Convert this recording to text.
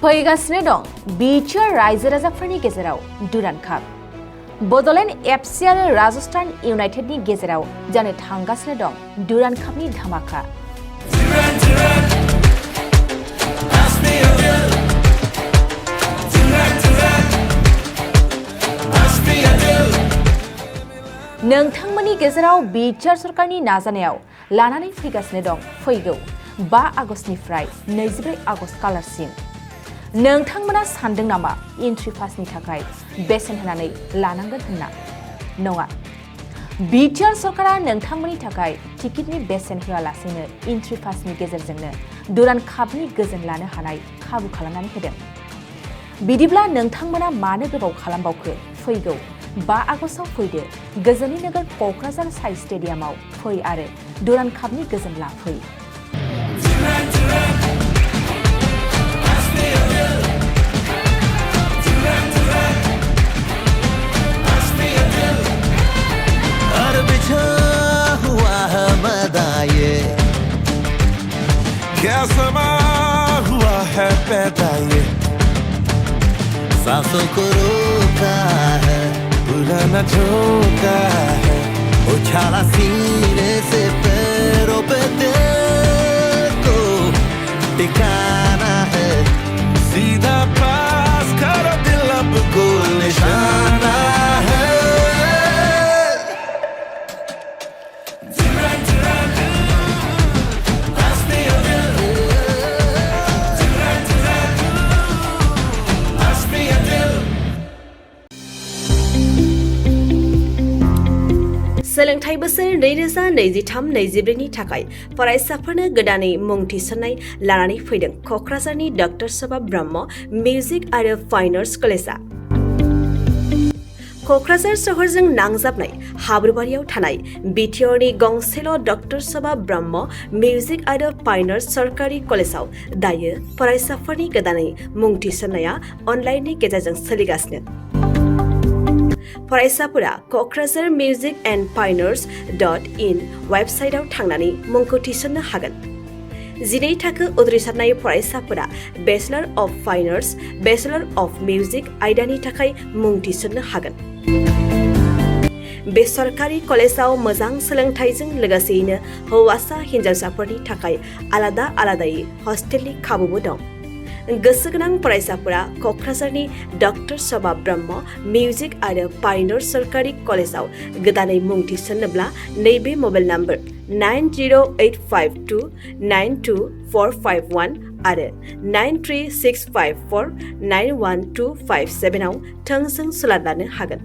फैगासिनो दं बिटिआर रायजो राजाफोरनि गेजेराव डुरान्ड काप बड'लेण्ड एफसि आरो राजस्थान इउनाइटेडनि गेजेराव जानो थांगासिनो दं डुरान्ड कापनि धामाका। नोंथांमोननि गेजेराव बिटिआर सरकारनि नाजानायाव लानानै फैगासिनो दं फैगौ 5 आगस्तनिफ्राय 24 आगस्त कालारसिम। नोंथांमोना सानदों नामा एन्ट्रि पासनि थाखाय बेसेन होनानै लानांगोन होनना? नङा, बिटिआर सरकारा नोंथांमोननि थाखाय टिकेटनि बेसेन होआलासेनो एन्ट्रि पासनि गेजेरजोंनो डुरान्ड कापनि गोजोन लानो हानाय खाबु खालामनानै होदों। बिदिब्ला नोंथांमोना मानो गोबाव खालामबावखो? फैगौ 5 आगस्टआव फैदो, गोजोननि नोगोर क'क्राझार साइ स्टेडियामाव फै आरो डुरान्ड कापनि गोजोन लाफै। क्या समा हुआ है पैदा ये, सांसों को रोका है, बुलाना झोंका है, उछाला सीने से पैरों पे दिल को टिकाना है, सीधा पास करो दिल अब गोल निशाना है। सोलोंथाइ बोसोर 2023-24 नि थाखाय फरायसाफोरनो गोदानै मुं थिसननाय लानानै फैदों क'क्राझारनि डक्टर सभा ब्रह्म मिउजिक आरो फाइन आर्ट्स कलेजआ। क'क्राझार सहरजों नांजाबनाय हाब्रुबारियाव थानाय बिटिआरनि गंसेल' डक्टर सभा ब्रह्म मिउजिक आरो फाइन आर्ट्स सरकारि कलेजआव दायो फरायसाफोरनि गोदानै मुं थिसननाया अनलाइननि गेजेरजों सोलिगासिनो। फरायसाफोरा क'क्राझार मिउजिक एन्ड फाइन आर्ट्स.in वेबसाइटआव थांनानै मुंखौ थिसननो हागोन। 12 थाखो उद्रिसारनाय फरायसाफोरा bachelor of fine arts, bachelor of music आयदानि थाखाय मुं थिसननो हागोन। बे सरकारि कलेजआव मोजां सोलोंथाइजों लोगोसेयैनो हौवासा हिन्जावसाफोरनि थाखाय आलादा आलादायै हस्टेलनि खाबुबो दं। गोसो गोनां फरायसाफोरा क'क्राझारनि डक्टर सभा ब्रह्म मिउजिक आरो फाइन आर्ट्स सरकारि कलेजआव गोदानै मुं थिसननोब्ला नैबे मबाइल नम्बर 9085292451 आरो 93654912557 आव थोंजों सुलाद लानो हागोन।